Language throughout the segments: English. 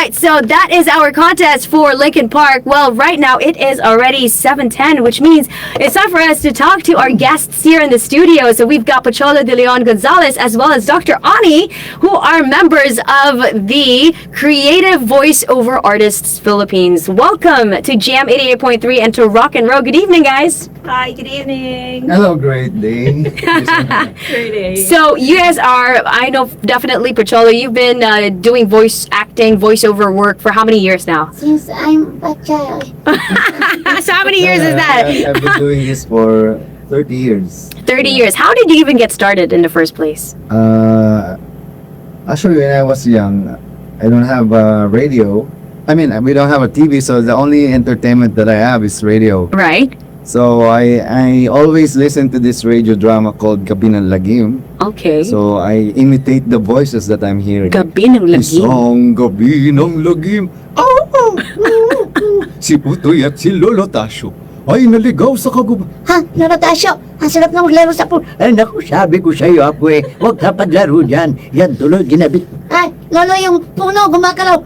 right, so that is our contest for Lincoln Park. Well, right now it is already 7:10, which means it's time for us to talk to our guests here in the studio. So we've got Pocholo de Leon Gonzalez as well as Dr. Ani, who are members of the Creative Voiceover Artists Philippines. Welcome to Jam 88.3 and to Rock and Roll. Good evening, guys. Hi, good evening. Hello, great day. Great day. So you guys are, I know definitely, Pocholo, you've been doing voice acting, voiceover work for how many years now? Since I'm a child. So how many years is that? I've been doing this for 30 years. 30 years. How did you even get started in the first place? Actually, when I was young, I don't have a radio. I mean, we don't have a TV, so the only entertainment that I have is radio. Right. So I always listen to this radio drama called Gabi ng Lagim. Okay. So I imitate the voices that I'm hearing. Gabi ng Lagim. Isang gabi ng lagim. Si Putoy at si Lolo Tasyo ay naligaw sa kagub... Ha? Lolo Tasyo, ang sarap na maglaro sa pool. Ay naku, sabi ko sa iyo, Apo huwag ka paglaro dyan. Yan tuloy, ginabit. Ay, Lolo, yung puno gumagalaw.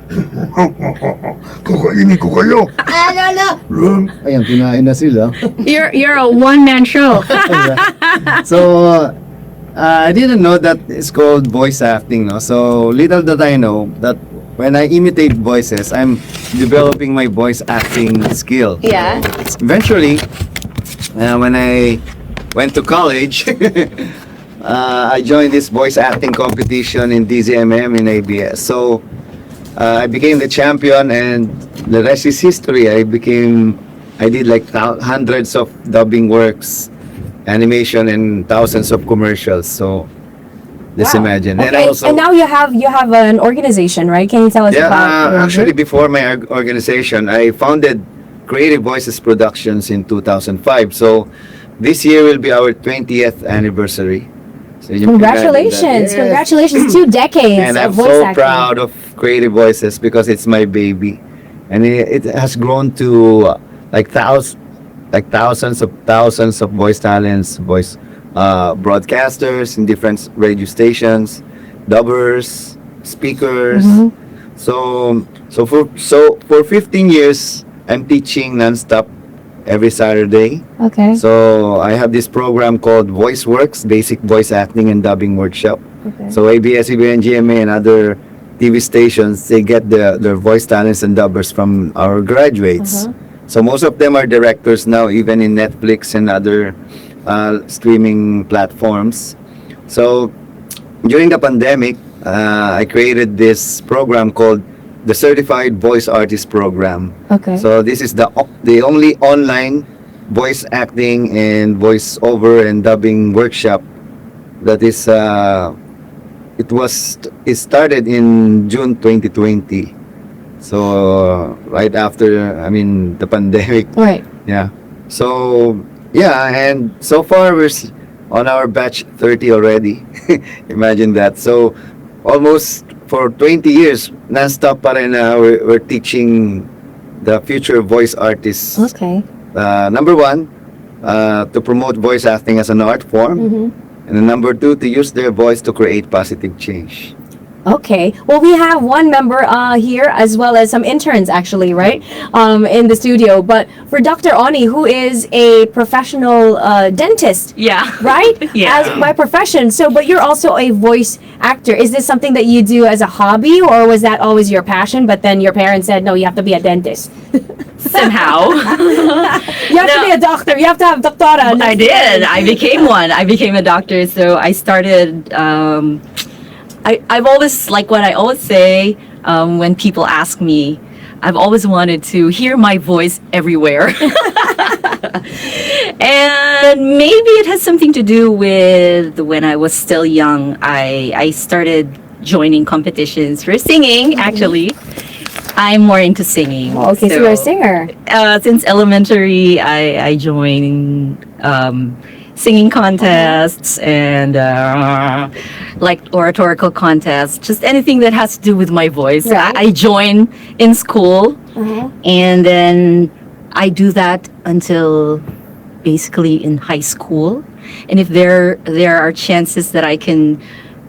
Kakainin ko kayo! Lolo. Ayan, kinain na sila. You're a one-man show. So, I didn't know that it's called voice acting, no? So, little that I know, that when I imitate voices, I'm developing my voice acting skill. Yeah. Eventually, when I went to college, I joined this voice acting competition in DZMM in ABS. So, I became the champion, and the rest is history. I did like hundreds of dubbing works, animation, and thousands of commercials. So, just Wow. imagine. Okay. And also, And now you have an organization, right? Can you tell us about your actually, group? before my organization, I founded Creative Voices Productions in 2005. So, this year will be our 20th anniversary. So you can imagine that. Congratulations! Yes. Congratulations! 2 decades And I'm of voice so acting. proud of Creative Voices because it's my baby, and it has grown to like thousands of voice talents, voice broadcasters in different radio stations, dubbers, speakers. Mhm. So for 15 years, I'm teaching nonstop every Saturday. Okay. So I have this program called Voice Works, Basic Voice Acting and Dubbing Workshop. Okay. So ABS-CBN, GMA, and other TV stations, they get their voice talents and dubbers from our graduates. So most of them are directors now, even in Netflix and other streaming platforms. So during the pandemic, I created this program called the Certified Voice Artist Program. Okay. So this is the only online voice acting and voice over and dubbing workshop that is it started in June 2020. So right after the pandemic. Right. Yeah. So yeah, and so far we're on our batch 30 already. Imagine that. So almost for 20 years non-stop pa rin, we're teaching the future voice artists. Okay. Number one, to promote voice acting as an art form. And then number two, to use their voice to create positive change. Okay. Well, we have one member here as well as some interns actually, right? In the studio. But for Dr. Ani, who is a professional dentist, Yeah. right? Yeah. As by profession. So, but you're also a voice actor. Is this something that you do as a hobby, or was that always your passion? But then your parents said, no, you have to be a dentist. Somehow. You have to be a doctor. You have to have doctora. I did. I became one. I became a doctor. So I started. I've always, like what I always say when people ask me, I've always wanted to hear my voice everywhere. And maybe it has something to do with when I was still young, I started joining competitions for singing, actually. I'm more into singing. Okay, so you're a singer. Since elementary, I joined singing contests and like oratorical contests, just anything that has to do with my voice. Right. I join in school, and then I do that until basically in high school. And if there are chances that I can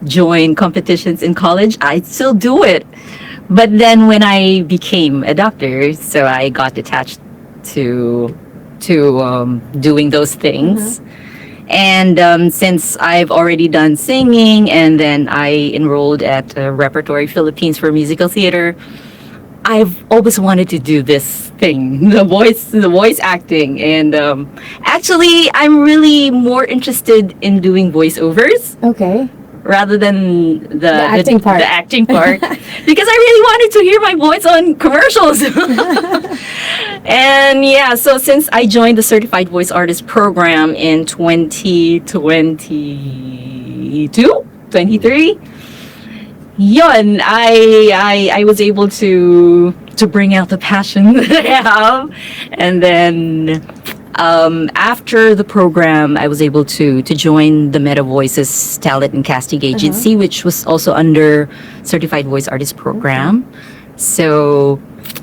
join competitions in college, I still do it. But then when I became a doctor, so I got attached to doing those things. And since I've already done singing, and then I enrolled at Repertory Philippines for musical theater, I've always wanted to do this thing, the voice acting. And actually, I'm really more interested in doing voiceovers Okay. rather than the acting part. the acting part, because I really wanted to hear my voice on commercials. And yeah, so since I joined the Certified Voice Artist program in 2022, 23, yun, I was able to bring out the passion that I have. And then after the program, I was able to join the Meta Voices Talent and Casting Agency, which was also under Certified Voice Artist program. So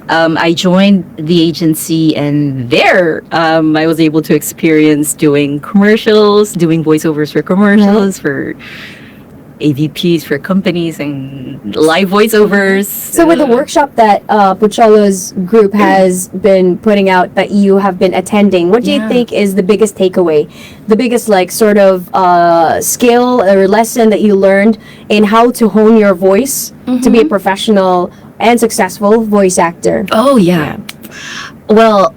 I joined the agency, and there I was able to experience doing commercials, doing voiceovers for commercials, for AVPs for companies, and live voiceovers. So with the workshop that Pocholo's group has been putting out that you have been attending, what do you Yeah. think is the biggest takeaway? The biggest like sort of skill or lesson that you learned in how to hone your voice to be a professional and successful voice actor? Oh yeah. Well,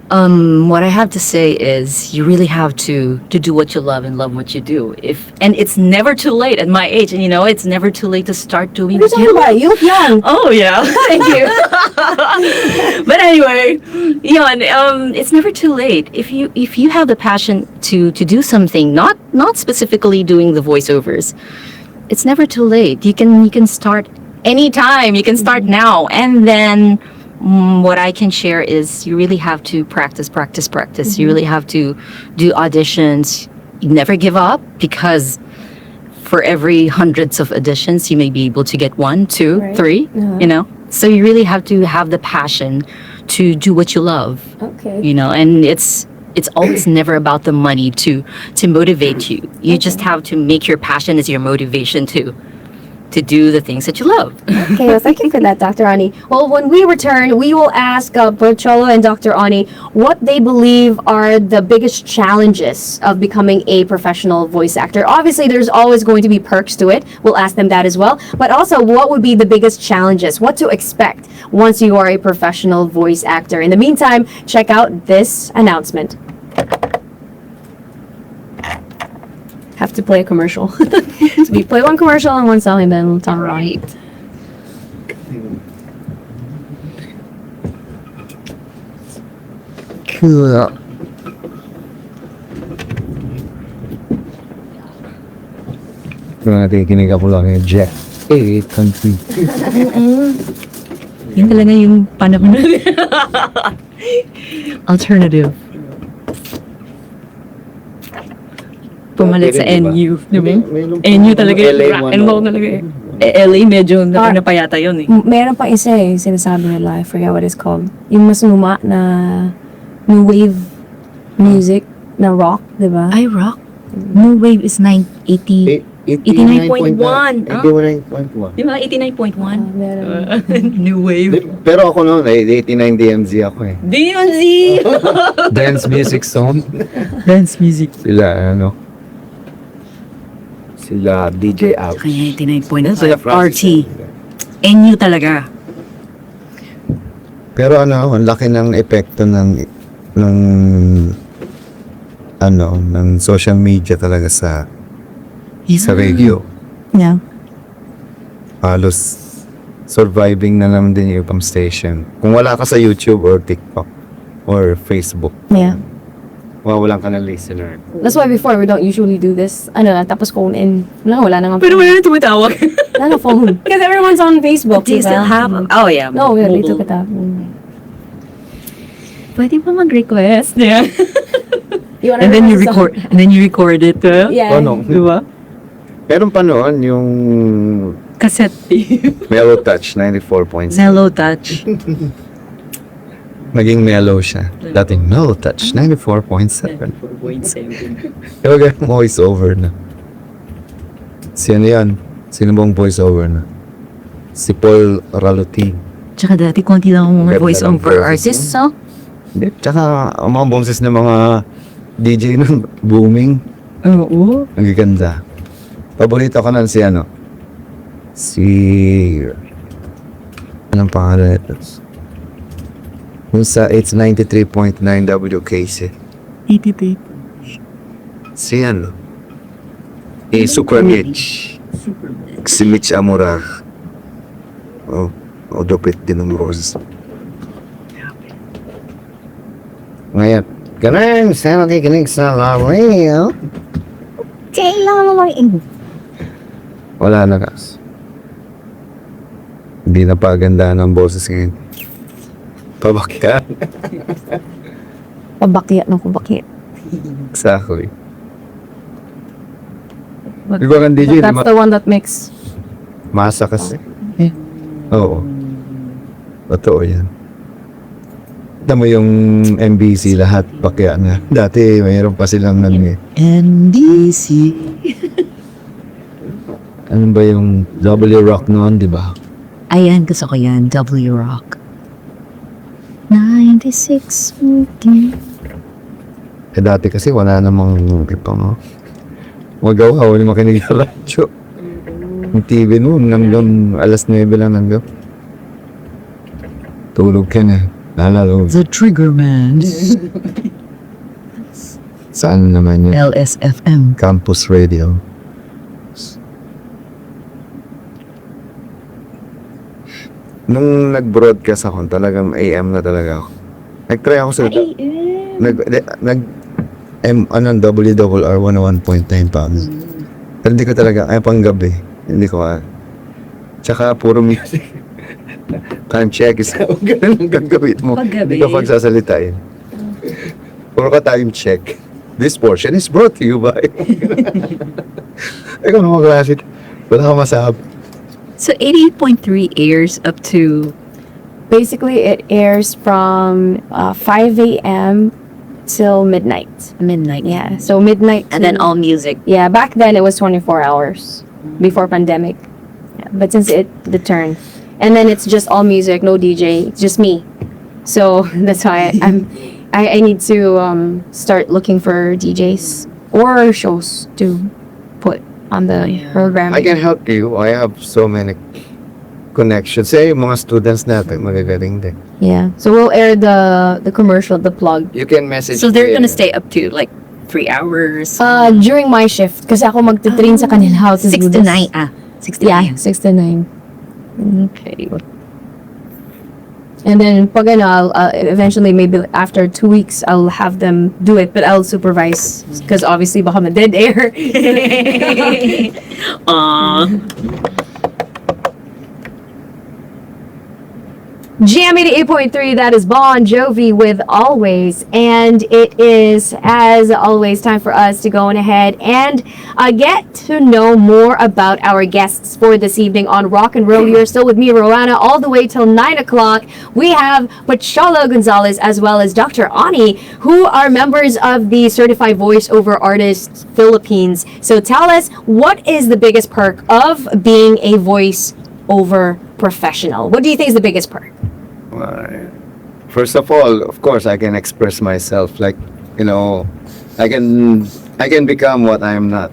what I have to say is you really have to do what you love and love what you do. And it's never too late at my age, and it's never too late to start doing What are you talking about? You look young. Oh yeah, thank you. But anyway, it's never too late if you have the passion to do something, not specifically doing the voiceovers. It's never too late. You can start anytime. You can start now, and then what I can share is you really have to practice. You really have to do auditions. You never give up, because for every hundreds of auditions, you may be able to get 1, 2, Right. 3, So you really have to have the passion to do what you love, Okay. and it's always never about the money to motivate you. You just have to make your passion as your motivation to do the things that you love. Okay, well, thank you for that, Dr. Ani. Well, when we return, we will ask Pocholo and Dr. Ani what they believe are the biggest challenges of becoming a professional voice actor. Obviously, there's always going to be perks to it. We'll ask them that as well. But also, what would be the biggest challenges? What to expect once you are a professional voice actor? In the meantime, check out this announcement. Have to play a commercial. So we play one commercial and one song, and then we'll talk about it. Cool. Kung nakikinig ako lang yung Jack 8 country. Yun talaga yung panahon natin. Alternative. Pumalit sa NU, di ba? NU talaga yung rock and roll talaga eh. LA medyo napinapayata yun eh. Meron pa isa eh, sinasabi nila, I forget what it's called. Yung mas luma na new wave music na rock, di ba? Ay, rock. New Wave is 89.1. 89.1. Di ba? 89.1. Meron. New Wave. Pero ako noon, 89 DMZ ako eh. DMZ! Dance Music Zone. Dance music. Sila, Sila DJ Out. Kaya 89.1. Sila RT. NU talaga. Pero ang laki ng epekto ng social media talaga sa radio. Yeah. Halos surviving na naman din yung ibang station. Kung wala ka sa YouTube or TikTok or Facebook, Yeah. wawalan ka ng listener. That's why before we don't usually do this. Tapos phone in. Wala nga Pero phone. wala na tumatawag. Wala nga phone. Because everyone's on Facebook, Do you diba? still have? Oh yeah. No, we mobile. took it out. Pwede ba mag-request? Yeah. You wanna And then you record record. And then you record it. Yeah. no. Di ba? Meron pa noon yung Cassette tape. Mellow Touch 94.7. Mellow touch. Naging mellow siya. Dating Mellow Touch 94.7. 4.7. Kaya voice over na. Sino yan? Sino bang voice over na? Si Paul Ralutin. Tsaka dati konti lang mga Ganda ng voice-over boses artists, mo. so? Hindi. Tsaka, ang mga boses ng mga DJ nun, booming. Oo. Ang ganda. Paborito ko nun si ano? Anong pangalan nito? Yung sa 93.9 WKC. 83. Si ano? Super Mitch. Si Mitch Amorar. Oh, dupit din ng boses. Ngayon, ganun, sana nakikinig sa radio. Kailangan mo lang Wala na kas. Hindi na paganda ng boses ngayon. Pabakyan. Pabakya ng kubakya. Exactly. Di ba kang DJ? That's the one that makes... Masa kasi. Eh. Oo. Totoo yan. Kita mo yung MBC lahat bakya na. Dati mayroon pa silang eh. NDC. Ano ba yung W Rock noon, di ba? Ayan, gusto ko yan. W Rock. 96 okay. Eh dati kasi wala namang ipang magawa, wala makinig sa radyo. Yung TV noon, hanggang alas 9 lang hanggang. Tulog ka na. Lalalo. The Triggerman. Saan naman yun? LSFM. Campus Radio. Nung nag-broadcast ako, talagang AM na talaga ako. Nag-try ako sa... WRR 101.9 pounds. Pero hindi ko talaga, pang gabi. Hindi ko Tsaka puro music. Time check is ganun ang gagawin mo. Paggabi. Hindi ka pagsasalita eh. Puro ka time check. This portion is brought to you by... Ikaw naman klase. Wala ka masabi. So 88.3 airs up to Basically, it airs from 5 a.m. till midnight. midnight. Yeah, so midnight. And then all music. Yeah, back then it was 24 hours before pandemic. Yeah, but since the turn, and then it's just all music, no DJ, it's just me. So that's why I need to start looking for DJs or shows to put on the program. I can help you. I have so many connections. Say, yung mga students natin, magagaling din. Yeah, so we'll air the commercial, the plug. You can message So they're me. gonna stay up to like 3 hours. During my shift, kasi ako magtitrain sa kanila how to 6 do to this. 9. 6 to Yeah, 9. 6 to 9. Okay. And then pag ano, eventually maybe after 2 weeks I'll have them do it, but I'll supervise because obviously baka ma-dead air. Jam 88.3, that is Bon Jovi with Always. And it is, as always, time for us to go on ahead and get to know more about our guests for this evening on Rock and Roll. You're still with me, Roanna, all the way till 9 o'clock. We have Pacholo Gonzalez as well as Dr. Ani, who are members of the Certified Voice-Over Artists Philippines. So tell us, what is the biggest perk of being a voice-over professional? What do you think is the biggest perk? First of all, of course, I can express myself. Like, you know, I can become what I'm not.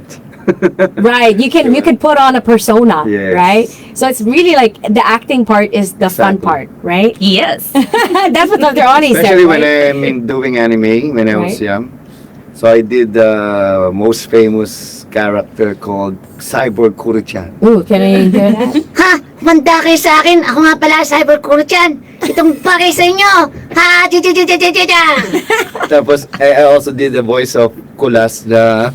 Right, you can put on a persona, Yes. right? So it's really like the acting part is the fun Exactly. part, right? Yes. That's what Dr. Ani said. Especially when right? I'm doing anime when I was Right. young. So I did the most famous character called Cyborg Kuro-chan. Ooh, can I hear that? Ha? Manda kayo sa akin. Ako nga pala, Cyber Kuro-chan. Itong bagay sa inyo. Ha? Tja-tja-tja-tja-tja-tja. Tapos I also did the voice of Kulas, the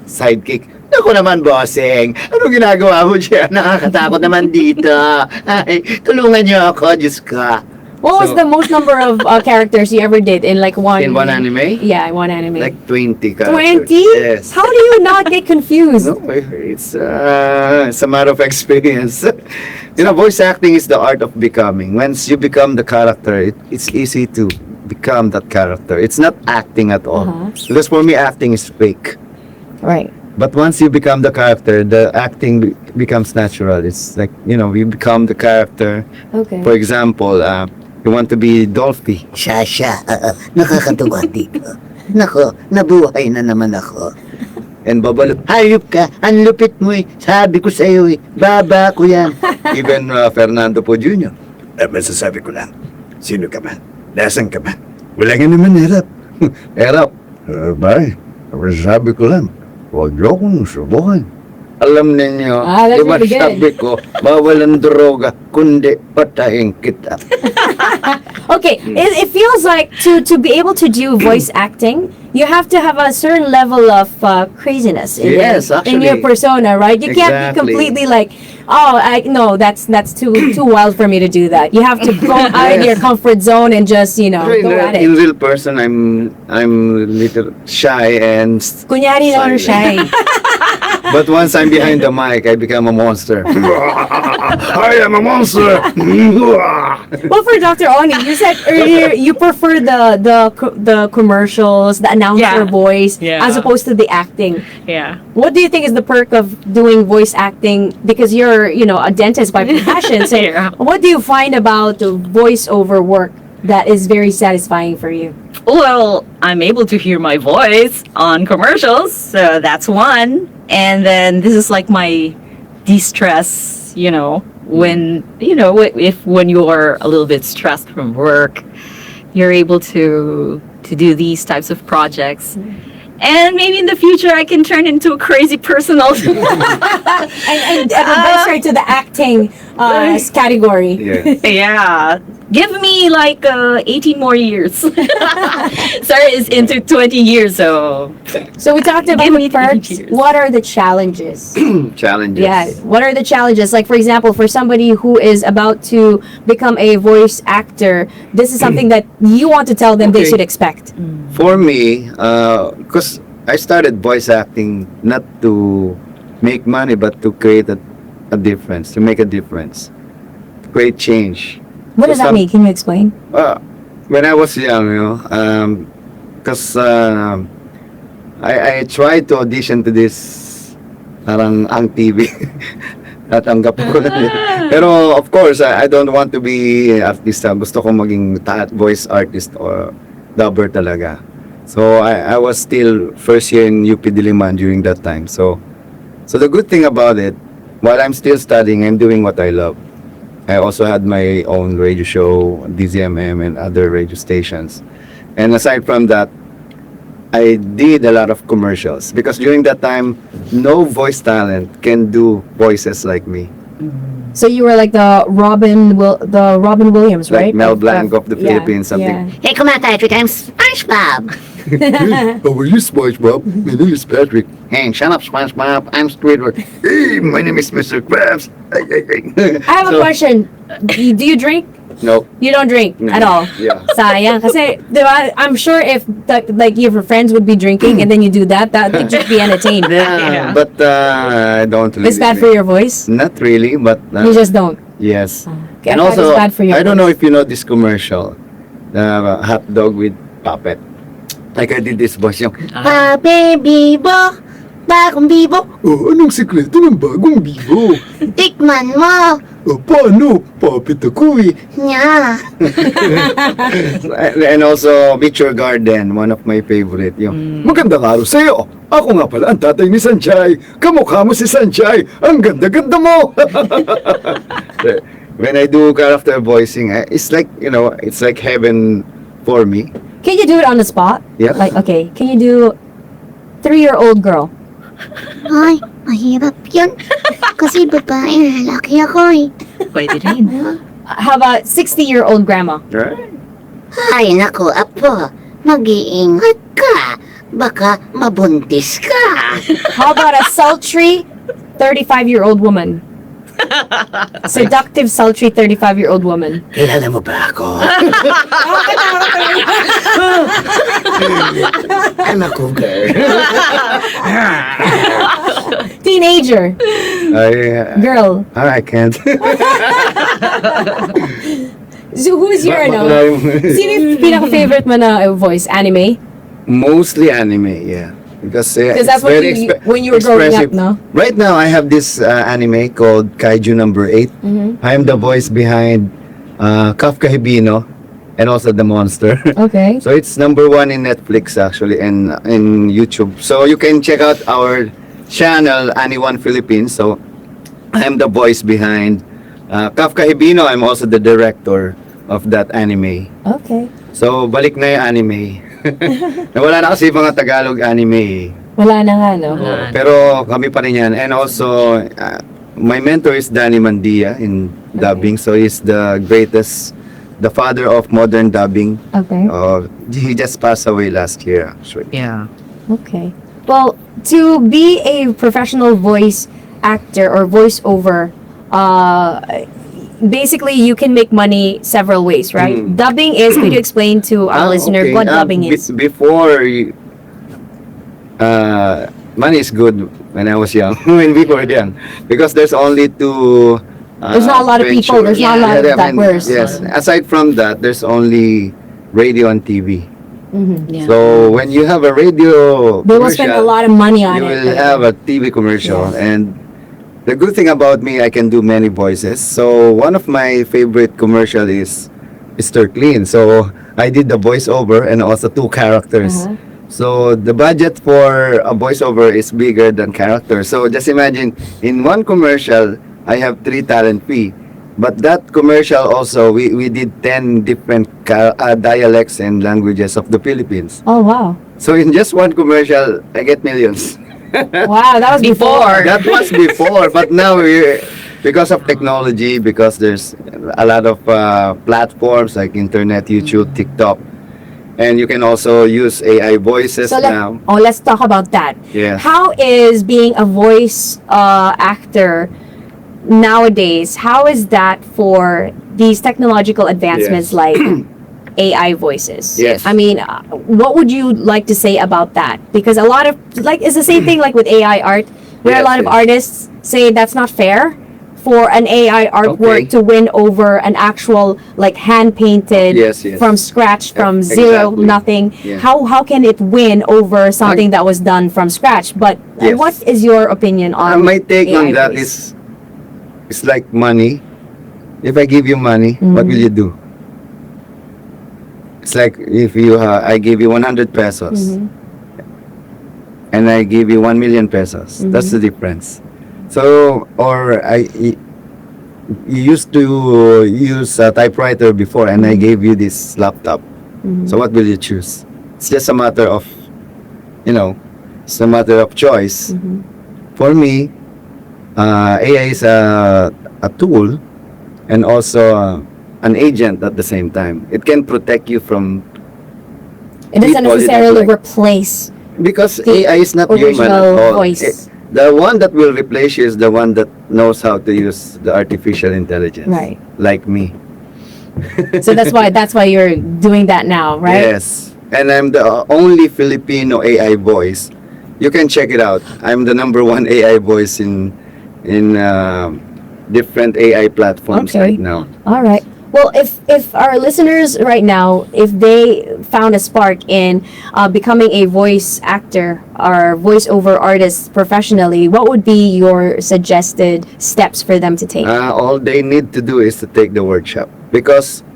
sidekick. Ako naman, bossing. Ano ginagawa mo dyan? Nakakatakot naman dito. Ay, tulungan niyo ako, Diyos ka. What was So- the most number of characters you ever did in like one? In one anime? Yeah, in one anime. Like 20 characters. 20? Yes. How do you not get confused? No, it's a matter of experience. You know, voice acting is the art of becoming. Once you become the character, it's easy to become that character. It's not acting at all. Uh-huh. Because for me, acting is fake. Right. But once you become the character, the acting becomes natural. It's like, you become the character. Okay. For example, you want to be Dolphy. Siya, nakakatuwa dito. Nako, nabuhay na naman ako. And babalot. Hayop ka, ang lupit mo eh. Sabi ko sa'yo eh, baba ko yan. Even Fernando po Jr. Masasabi ko lang, sino ka man? Nasaan ka man? Wala nga naman hirap. Erap. Bye. Masasabi ko lang, huwag niyo akong subukan. Alam ninyo, that's di ba really good. sabi ko, bawal ang droga, kundi patayin kita. Okay, it feels like to be able to do voice acting, you have to have a certain level of craziness in, Yes, in your actually. persona, right? You can't be Exactly. completely like, oh, no, that's too wild for me to do that. You have to go out of your comfort zone and just go at In it. real person, I'm little shy and Kunyari na Silent. siya. but once I'm behind the mic, I become a monster. I am a monster! Well, for Dr. Oni, you said earlier you prefer the commercials, the announcer Yeah. voice, Yeah. as opposed to the acting. Yeah. What do you think is the perk of doing voice acting? Because you're, a dentist by profession. So, Yeah. what do you find about the voiceover work that is very satisfying for you? Well, I'm able to hear my voice on commercials, so that's one. And then this is like my de-stress, when you're a little bit stressed from work, you're able to do these types of projects. And maybe in the future I can turn into a crazy person also. And venture to the acting category. Yeah. Yeah. Give me like 18 more years. Sorry, it's into 20 years, so So we talked about Give the me perks. 3 years. What are the challenges? Challenges. Yeah, what are the challenges? Like, for example, for somebody who is about to become a voice actor, this is something that you want to tell them they Okay. should expect. For me, because I started voice acting not to make money, but to create a difference, to make a difference, to create change. What does So that some- mean? Can you explain? When I was young, because I tried to audition to this parang ang TV. Natanggap ko na. Pero of course, I don't want to be artista. Gusto ko maging voice artist or dubber talaga. So I was still first year in UP Diliman during that time. So the good thing about it, while I'm still studying, I'm doing what I love. I also had my own radio show, DZMM, and other radio stations. And aside from that, I did a lot of commercials because during that time, no voice talent can do voices like me. So you were like the Robin Williams, right? Like Mel Blanc of the yeah, Philippines, something. yeah. Hey, kumatay 3 times. SpongeBob! How are you, SpongeBob? My name is Patrick. Hey, shut up, SpongeBob. I'm Squidward. Hey, my name is Mr. Krabs. I have a question. Do you drink? No. You don't drink No. at all. Yeah. Sayang. Kasi, di ba, I'm sure if like your friends would be drinking and then you do that would just be entertained. Yeah, but I don't really. It's bad for your voice. Not really, but You just don't. yes. Okay, And I thought also, it's bad for your I don't know voice. if you know this commercial, the hot dog with puppet. Like I did this voice, yung, Pape Bibo! Bagong bibo! Oh, anong sikreto ng bagong bibo? Tikman mo! Oh, paano? Papit ako eh. Nya! and also Beach Your Garden, one of my favorite. Yung, Magandang araw sa'yo. Ako nga pala ang tatay ni Sanchay. Kamukha mo si Sanchay. Ang ganda-ganda mo. when I do character voicing, it's like, it's like heaven for me. Can you do it on the spot? Yeah. Like, okay, can you do 3-year-old girl? Ay, mahirap yun. Kasi babae, lalaki ako eh. pwede rin. How about 60-year-old grandma? Right? Ay, naku, apo. Mag-iingat ka. Baka mabuntis ka. How about a sultry 35-year-old woman? Seductive, sultry 35-year-old woman. Kilala mo ba ako? I'm a cougar. Teenager, girl. I can't. So who's your, sino yung pinaka-favorite mo na voice? Anime? Mostly anime, yeah. because Because that's it's what very when you were growing up, expressive. no? Right now, I have this anime called Kaiju Number 8. I am the voice behind Kafka Hibino and also the monster. Okay. So it's number 1 in Netflix actually and in YouTube. So you can check out our channel Ani1 Philippines. So I am the voice behind Kafka Hibino. I'm also the director of that anime. Okay. So balik na yung anime. Nawala na kasi yung mga Tagalog anime. Wala na nga, no? Wala. Pero kami pa rin yan. And also, my mentor is Danny Mandia in dubbing. So he's the greatest, the father of modern dubbing. Okay. He just passed away last year actually. Yeah. Okay. Well, to be a professional voice actor or voiceover, basically you can make money several ways, right? Dubbing is, could you explain to our listener Okay. what dubbing is? Before, money is good when I was young. When we were young. Because there's only two... There's not a lot of people, there's not a lot of dubbers. Yes. Aside from that, there's only radio and TV. Yeah. So when you have a radio They will spend a commercial, lot of money on you it. will have a TV commercial. Yes. And the good thing about me, I can do many voices. So one of my favorite commercial is Mr. Clean. So I did the voiceover and also 2 characters. Uh-huh. So the budget for a voiceover is bigger than characters. So just imagine, in one commercial, I have 3 talent fee. But that commercial also, we did 10 different dialects and languages of the Philippines. Oh, wow. So in just one commercial, I get millions. Wow, that was before. That was before, but now because of technology, because there's a lot of platforms like internet, YouTube, TikTok, and you can also use AI voices So now. let's talk about that. Yes. How is being a voice actor nowadays? How is that for these technological advancements Yes. like AI voices? Yes. I mean, what would you like to say about that? Because a lot of it's the same thing like with AI art, where a Yes, lot of yes. artists say that's not fair for an AI artwork Okay. to win over an actual like hand painted Yes, yes. from scratch from zero Exactly. nothing. Yeah. How can it win over something that was done from scratch? But Yes. what is your opinion on My take AI on that voice? is, it's like money. If I give you money, what will you do? It's like if I give you 100 pesos and I give you 1 million pesos. That's the difference. So, you used to use a typewriter before and I gave you this laptop. So what will you choose? It's just a matter of, it's a matter of choice. For me, AI is a tool and also an agent at the same time. It can protect you from, It doesn't people, necessarily like- replace. because The AI is not human at original all. voice. The one that will replace you is the one that knows how to use the artificial intelligence. Right. Like me. So that's why you're doing that now, right? Yes. And I'm the only Filipino AI voice. You can check it out. I'm the #1 AI voice in different AI platforms Okay. right now. All right. Well, if our listeners right now, if they found a spark in becoming a voice actor or voiceover artist professionally, what would be your suggested steps for them to take? All they need to do is to take the workshop, because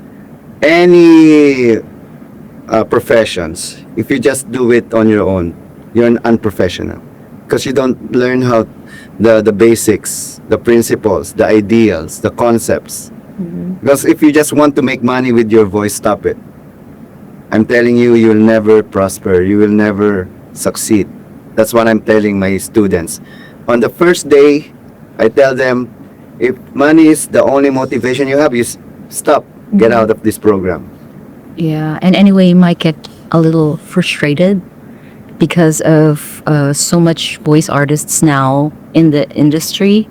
any professions, if you just do it on your own, you're an unprofessional, because you don't learn how the basics, the principles, the ideals, the concepts. Because if you just want to make money with your voice, stop it. I'm telling you, you'll never prosper. You will never succeed. That's what I'm telling my students. On the first day, I tell them, if money is the only motivation you have, stop. Get out of this program. Yeah, and anyway, you might get a little frustrated because of so much voice artists now in the industry.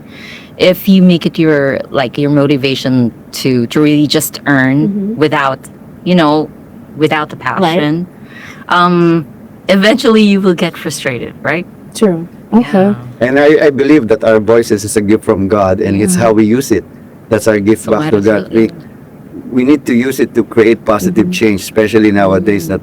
If you make it your motivation to really just earn without the passion, eventually you will get frustrated, right? True. Okay. And I believe that our voices is a gift from God, and it's how we use it. That's our gift So back to God. absolutely. We need to use it to create positive change, especially nowadays that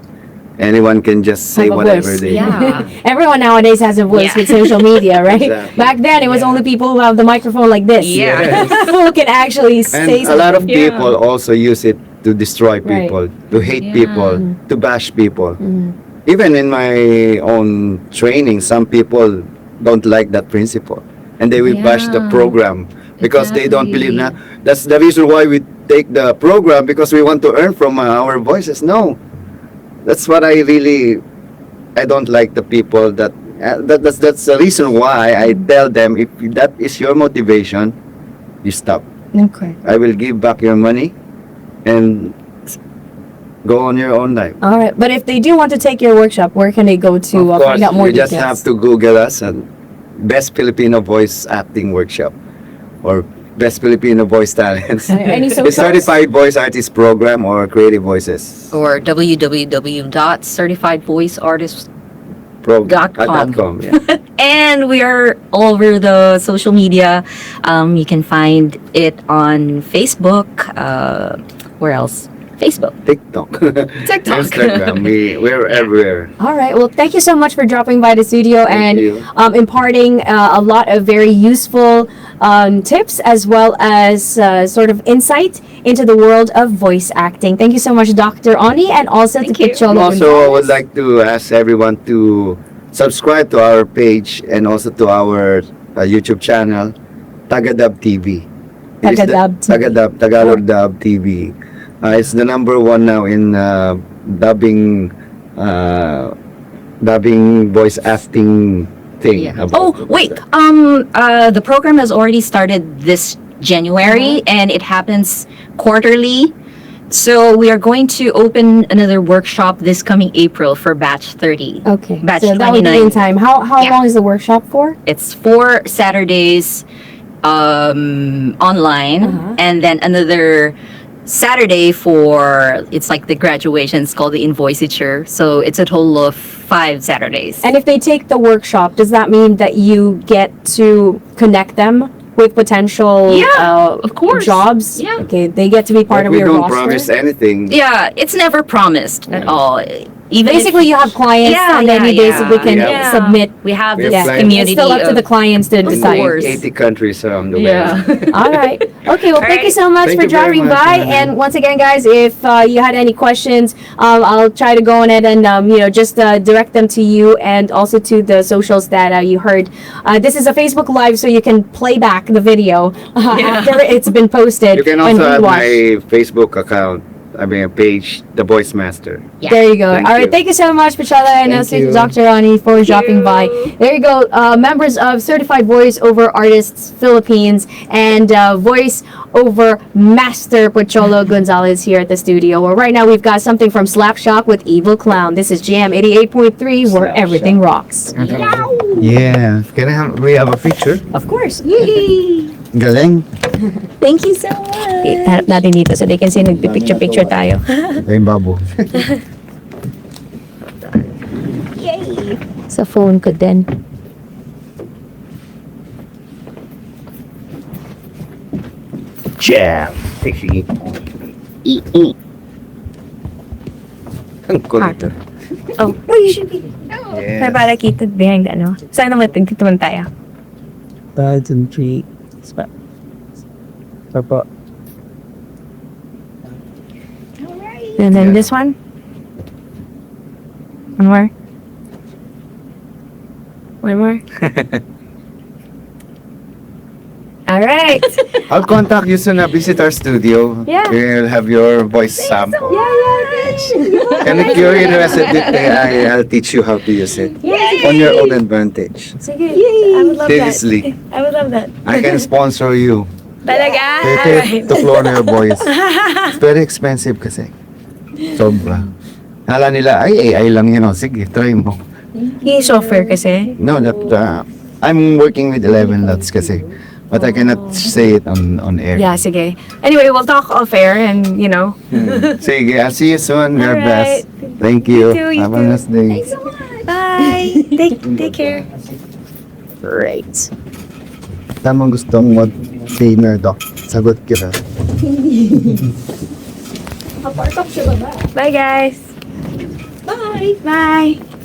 anyone can just say Have a whatever voice. they Yeah. Everyone nowadays has a voice Yeah. with social media, right? Exactly. Back then, it was only people who have the microphone like this. Yeah. Who can actually And say a lot of something. Yeah. people also use it to destroy Right. people, to hate Yeah. people, to bash people. Mm. Even in my own training, some people don't like that principle, and they will bash the Yeah. program because they don't believe Exactly. that. That's the reason why we take the program, because we want to earn from our voices. No, that's what I don't like the people that's the reason why I tell them, if that is your motivation, you stop. Okay. I will give back your money and go on your own life. All right. But if they do want to take your workshop, where can they go to Of course, find out more you details? just have to Google us and Best Filipino Voice Acting Workshop or Best Filipino Voice Talents. Any The socials? Certified Voice Artist Program or Creative Voices Or www.certifiedvoiceartist.com. .com. Yeah. And we are all over the social media. You can find it on Facebook. Where else? Facebook. TikTok. TikTok. Instagram. We're everywhere. All right. Well, thank you so much for dropping by the studio and you. imparting a lot of very useful tips as well as sort of insight into the world of voice acting. Thank you so much, Dr. Oni, and also Thank to you. Picholo Also, I would Gonzalez. like to ask everyone to subscribe to our page and also to our YouTube channel, Tagadab TV. It is the- Tagadab TV. Tagalog Dub TV. It's the number one now in dubbing voice acting thing. Yeah. about- Oh, wait. The program has already started this January, and it happens quarterly. So we are going to open another workshop this coming April for batch 30. Okay. Batch so that would be in 29. time. How Yeah. long is the workshop for? It's 4 Saturdays online, Uh-huh. and then another Saturday for, it's like the graduation. It's called the invoiciture. So it's a total of 5 Saturdays. And if they take the workshop, does that mean that you get to connect them with potential Yeah, of course. jobs? Yeah. Okay, they get to be part But of we your don't roster. promise anything. Yeah, it's never promised at all. Even Basically, if, you have clients, Yeah, and then yeah, you basically can yeah. submit. we have We this have clients. community. It's still up to the of- clients to In decide. course. 80 countries around the world. Yeah. All right. Okay. Well, thank you so much Thank for you very dropping much, by. Nana. And once again, guys, if you had any questions, I'll try to go on it and just direct them to you and also to the socials that you heard. This is a Facebook Live, so you can play back the video after it's been posted. You can and also add rewatch. my Facebook account, page, The Voice Master. Yeah. There you go. Thank All right. you. Thank you so much, Pachala, and Thank also you. to Dr. Ronnie for dropping by. There you go. Members of Certified Voice Over Artists Philippines and Voice Over Master Pocholo Gonzalez here at the studio. Well, right now we've got something from Slapshot with Evil Clown. This is Jam 88.3, where Slapshot. everything rocks. Yeah. We have a picture? Of course. Yay! Galing. Thank you so much. Harap natin dito so they can see nagpipicture-picture tayo. Kay Babo. Sa phone ko din. Jam. Ang kulit. Oh, you should be. Yeah. Para kita behind ano. Sana matagtutuan tayo. Birds and trees. Purple. And then Yeah. this one. One more. One more. All right. I'll contact you soon. Visit our studio. Yeah. We'll have your voice sample. Yeah, And if you're interested with AI, I'll teach you how to use it on your own advantage. Sige. I would love Seriously, that. I would love that. I can sponsor you. Talaga? To clone your voice. It's very expensive kasi. Sobra. Hala nila, ay AI lang yun. Oh. Sige, try mo. Yung software kasi. No, I'm working with 11 lots kasi. But I cannot say it on air. Yeah, sige. Anyway, we'll talk off air and, Sige, I'll see you soon. God Alright. bless. Thank you. You too, you Have a too. nice day. Bye. Take care. Great. Tamang gustong mag-trainer, Doc. Sagot kita. Bye, guys. Bye! Bye!